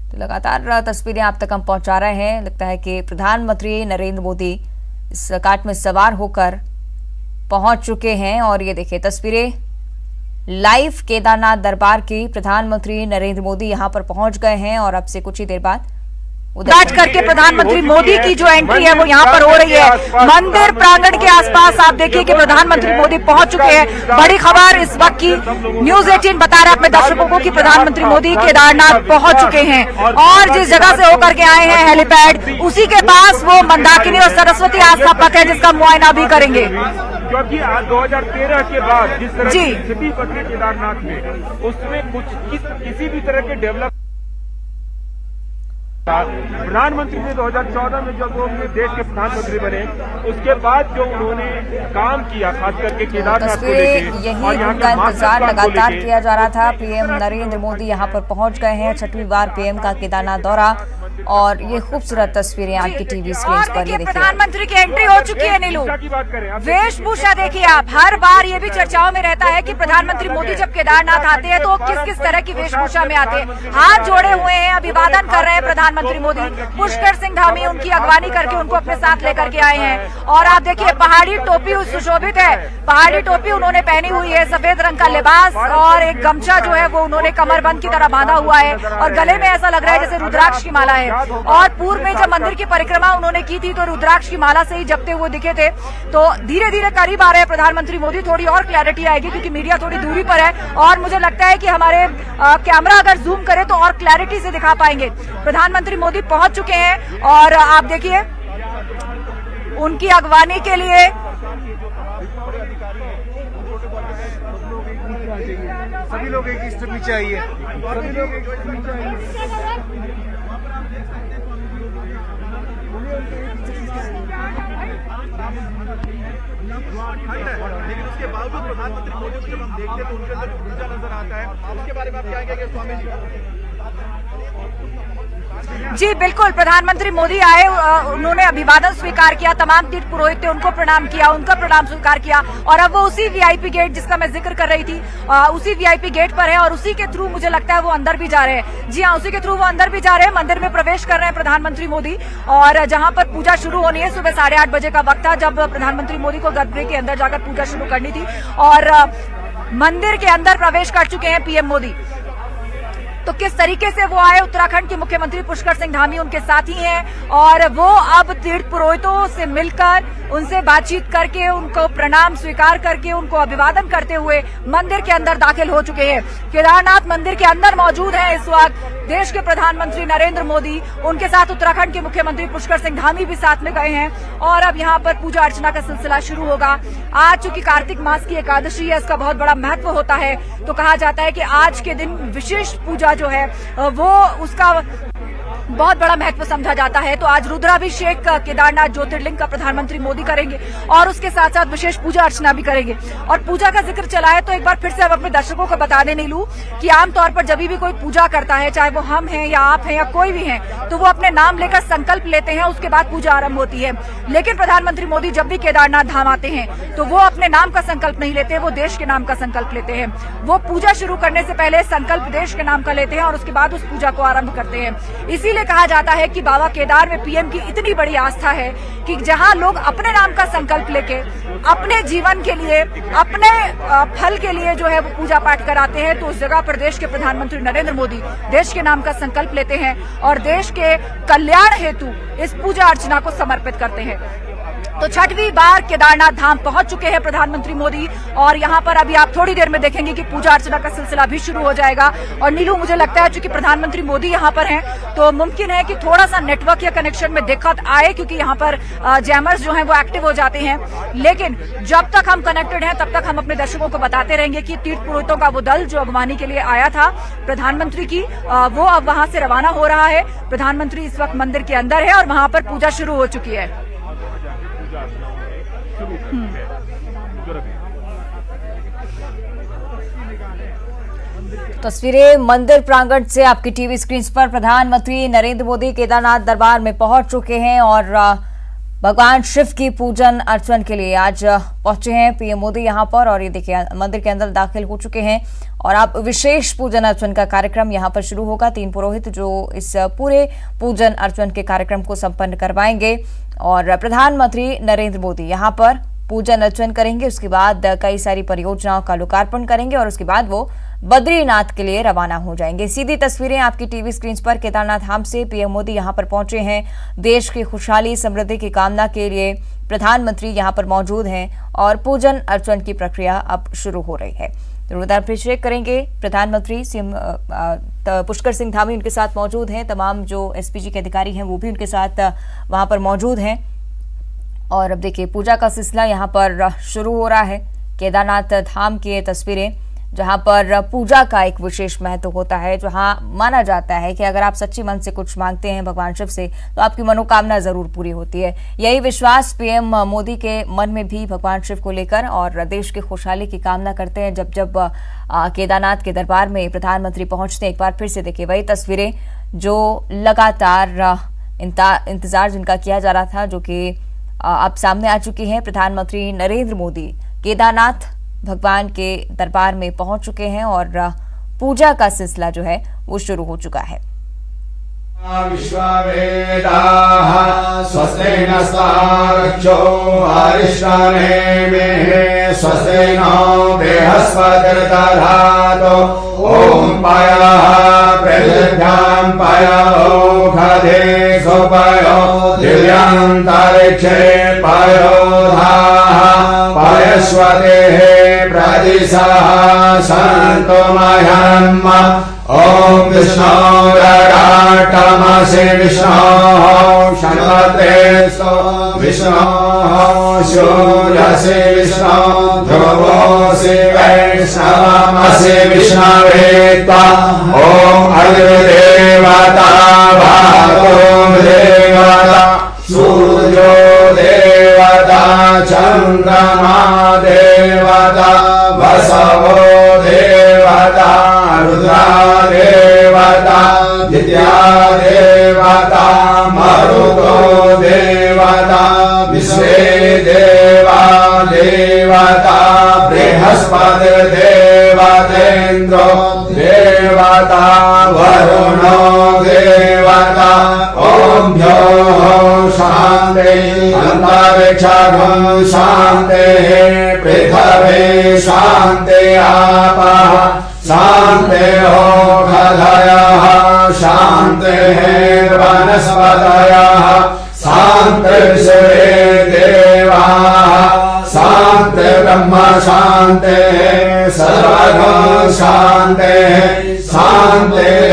तो लगातार तस्वीरें आप तक हम पहुंचा रहे हैं। लगता है कि प्रधानमंत्री नरेंद्र मोदी इस कार्ट में सवार होकर पहुंच चुके हैं और ये देखिए तस्वीरें लाइव केदारनाथ दरबार की। प्रधानमंत्री नरेंद्र मोदी यहां पर पहुंच गए हैं और अब से कुछ ही देर बाद राज करके प्रधानमंत्री मोदी की जो एंट्री है वो यहाँ पर हो रही है। मंदिर प्रांगण के आसपास आप देखिए कि प्रधानमंत्री मोदी पहुंच चुके हैं। बड़ी खबर इस वक्त की न्यूज 18 बता रहा है अपने दर्शकों को कि प्रधानमंत्री मोदी केदारनाथ पहुंच चुके हैं और जिस जगह से होकर के आए हैं हेलीपैड, उसी के पास वो मंदाकिनी और सरस्वती आस्था पथ है जिसका मुआयना भी करेंगे। क्योंकि 2013 के बाद जिस तरह की स्थिति बदली केदारनाथ में, उसमें किसी भी तरह के डेवलप प्रधानमंत्री ने 2014 में जब वो देश के प्रधानमंत्री बने उसके बाद जो उन्होंने काम किया खास करके केदारनाथ को लेकर, यही उनका इंतजार लगातार किया जा रहा था। पीएम नरेंद्र मोदी यहां पर पहुंच गए हैं। 6वीं बार पीएम का केदारनाथ दौरा और ये खूबसूरत तस्वीरें आपकी टीवी स्क्रीन पर। ये देखिए प्रधानमंत्री की एंट्री हो चुकी है। नीलू, वेशभूषा देखिए आप। हर बार ये भी चर्चाओं में रहता है कि प्रधानमंत्री मोदी जब केदारनाथ आते हैं तो किस किस तरह की वेशभूषा में आते हैं। हाथ जोड़े हुए हैं, अभिवादन कर रहे हैं प्रधानमंत्री मोदी। पुष्कर सिंह धामी उनकी अगवानी करके उनको अपने साथ लेकर के आए हैं और आप देखिए पहाड़ी टोपी सुशोभित है। पहाड़ी टोपी उन्होंने पहनी हुई है, सफेद रंग का लिबास और एक गमछा जो है वो उन्होंने कमरबंद की तरह बांधा हुआ है और गले में ऐसा लग रहा है जैसे रुद्राक्ष की माला है। और पूर्व में जब मंदिर की परिक्रमा उन्होंने की थी तो रुद्राक्ष की माला से ही जपते हुए दिखे थे। तो धीरे धीरे करीब आ रहे हैं प्रधानमंत्री मोदी। थोड़ी और क्लैरिटी आएगी क्योंकि मीडिया थोड़ी दूरी पर है और मुझे लगता है कि हमारे कैमरा अगर जूम करे तो और क्लैरिटी से दिखा पाएंगे। प्रधानमंत्री मोदी पहुंच चुके हैं और आप देखिए उनकी अगवानी के लिए सभी लोग एक स्टेप नीचे आइए। सभी लोग एक स्टेप नीचे आइए। लेकिन उसके बावजूद प्रधानमंत्री मोदी को जब हम देखते हैं तो उनके अंदर ऊर्जा नजर आता है। उसके बारे में आप क्या कहेंगे स्वामी जी? जी बिल्कुल, प्रधानमंत्री मोदी आए, उन्होंने अभिवादन स्वीकार किया। तमाम तीर्थ पुरोहित थे, उनको प्रणाम किया, उनका प्रणाम स्वीकार किया और अब वो उसी वीआईपी गेट जिसका मैं जिक्र कर रही थी उसी वीआईपी गेट पर है और उसी के थ्रू मुझे लगता है वो अंदर भी जा रहे हैं। जी हाँ, उसी के थ्रू वो अंदर भी जा रहे हैं। मंदिर में प्रवेश कर रहे हैं प्रधानमंत्री मोदी और जहां पर पूजा शुरू होनी है। सुबह 8:30 बजे का वक्त था जब प्रधानमंत्री मोदी को गर्भगृह के अंदर जाकर पूजा शुरू करनी थी और मंदिर के अंदर प्रवेश कर चुके हैं पीएम मोदी। तो किस तरीके से वो आए, उत्तराखंड के मुख्यमंत्री पुष्कर सिंह धामी उनके साथी हैं और वो अब तीर्थ पुरोहितों से मिलकर उनसे बातचीत करके उनको प्रणाम स्वीकार करके उनको अभिवादन करते हुए मंदिर के अंदर दाखिल हो चुके हैं। केदारनाथ मंदिर के अंदर मौजूद है इस वक्त देश के प्रधानमंत्री नरेंद्र मोदी, उनके साथ उत्तराखंड के मुख्यमंत्री पुष्कर सिंह धामी भी साथ में गए हैं और अब यहाँ पर पूजा अर्चना का सिलसिला शुरू होगा। आज चूंकि कार्तिक मास की एकादशी है, इसका बहुत बड़ा महत्व होता है, तो कहा जाता है कि आज के दिन विशेष पूजा जो है वो उसका बहुत बड़ा महत्व समझा जाता है। तो आज रुद्राभिषेक केदारनाथ ज्योतिर्लिंग का प्रधानमंत्री मोदी करेंगे और उसके साथ साथ विशेष पूजा अर्चना भी करेंगे। और पूजा का जिक्र चला है तो एक बार फिर से हम अपने दर्शकों को बता देने लूं कि आमतौर पर जब भी कोई पूजा करता है, चाहे वो हम हैं या आप हैं या कोई भी हैं, तो वो अपने नाम लेकर संकल्प लेते हैं, उसके बाद पूजा आरंभ होती है। लेकिन प्रधानमंत्री मोदी जब भी केदारनाथ धाम आते हैं तो वो अपने नाम का संकल्प नहीं लेते, वो देश के नाम का संकल्प लेते हैं। वो पूजा शुरू करने से पहले संकल्प देश के नाम का लेते हैं और उसके बाद उस पूजा को आरंभ करते हैं। इसीलिए कहा जाता है कि बाबा केदार में पीएम की इतनी बड़ी आस्था है कि जहां लोग अपने नाम का संकल्प लेके अपने जीवन के लिए, अपने फल के लिए जो है वो पूजा पाठ कराते हैं, तो उस जगह पर देश के प्रधानमंत्री नरेंद्र मोदी देश के नाम का संकल्प लेते हैं और देश के कल्याण हेतु इस पूजा अर्चना को समर्पित करते हैं। तो 6वीं बार केदारनाथ धाम पहुंच चुके हैं प्रधानमंत्री मोदी और यहां पर अभी आप थोड़ी देर में देखेंगे कि पूजा अर्चना का सिलसिला भी शुरू हो जाएगा। और नीलू, मुझे लगता है चूंकि प्रधानमंत्री मोदी यहां पर हैं तो मुमकिन है कि थोड़ा सा नेटवर्क या कनेक्शन में दिक्कत आए क्योंकि यहां पर जैमर्स जो हैं वो एक्टिव हो जाते हैं। लेकिन जब तक हम कनेक्टेड हैं तब तक हम अपने दर्शकों को बताते रहेंगे कि तीर्थ पुरोहितों का वो दल जो अगवानी के लिए आया था प्रधानमंत्री की, वो अब वहां से रवाना हो रहा है। प्रधानमंत्री इस वक्त मंदिर के अंदर है और वहां पर पूजा शुरू हो चुकी है। तस्वीरें मंदिर प्रांगण से आपकी टीवी स्क्रीन पर। प्रधानमंत्री नरेंद्र मोदी केदारनाथ दरबार में पहुंच चुके हैं और भगवान शिव की पूजन अर्चन के लिए आज पहुंचे हैं पीएम मोदी यहां पर, और ये देखिए मंदिर के अंदर दाखिल हो चुके हैं और अब विशेष पूजन अर्चन का कार्यक्रम यहां पर शुरू होगा। 3 पुरोहित जो इस पूरे पूजन अर्चन के कार्यक्रम को संपन्न करवाएंगे और प्रधानमंत्री नरेंद्र मोदी यहां पर पूजन अर्चन करेंगे। उसके बाद कई सारी परियोजनाओं का लोकार्पण करेंगे और उसके बाद वो बद्रीनाथ के लिए रवाना हो जाएंगे। सीधी तस्वीरें आपकी टीवी स्क्रीन पर केदारनाथ धाम से पीएम मोदी यहां पर पहुंचे हैं। देश की खुशहाली समृद्धि की कामना के लिए प्रधानमंत्री यहां पर मौजूद हैं और पूजन अर्चन की प्रक्रिया अब शुरू हो रही है। तो चेक करेंगे प्रधानमंत्री सीएम पुष्कर सिंह धामी उनके साथ मौजूद हैं। तमाम जो एसपीजी के अधिकारी हैं वो भी उनके साथ वहां पर मौजूद हैं और अब देखिए पूजा का सिलसिला यहाँ पर शुरू हो रहा है। केदारनाथ धाम की ये तस्वीरें जहाँ पर पूजा का एक विशेष महत्व होता है, जहाँ माना जाता है कि अगर आप सच्ची मन से कुछ मांगते हैं भगवान शिव से तो आपकी मनोकामना जरूर पूरी होती है। यही विश्वास पीएम मोदी के मन में भी भगवान शिव को लेकर और देश की खुशहाली की कामना करते हैं। जब जब केदारनाथ के दरबार में प्रधानमंत्री पहुंचते हैं, एक बार फिर से देखिए वही तस्वीरें जो लगातार इंतजार जिनका किया जा रहा था, जो कि अब सामने आ चुकी है। प्रधानमंत्री नरेंद्र मोदी केदारनाथ भगवान के दरबार में पहुंच चुके हैं और पूजा का सिलसिला जो है वो शुरू हो चुका है। विश्ववेदाः स्वस्ति नस्तार्क्ष्यो अरिष्टानेमिः स्वस्ति नो बृहस्पतिर्दधातु ॐ पयः पृथिव्यां पयोखधे सुपयो दिव्यान्तरिक्षे पयोधाः पयस्वतेः प्रदिशः सन्तु मह्यम् ॐ विष्णोरगाटमसि विष्णोः शन्वत्रेस्तु विष्णोः सूर्यसि विष्णो ध्रुवोऽसि वैष्णवमसि विष्णवेत्ता ॐ अग्निदेवता भातो देवता सूर्यो देवता चन्द्रमा देवता वसवो देवता रुद्रा देवता दित्या देवता मरुतो देवता विश्वे देवा देवता बृहस्पति देवतेन्द्रो देवता वरुणो देवता ओम्भ्यो शान्ति अन्तरिक्षं शान्तिः पृथिवी शान्ति आपः शान्तिः खधयः शान्तिः वनस्पतयः शान्तिर्षवे देवाः शान्ति ब्रह्म शान्तिः सर्वगं शान्तिः शान्तिः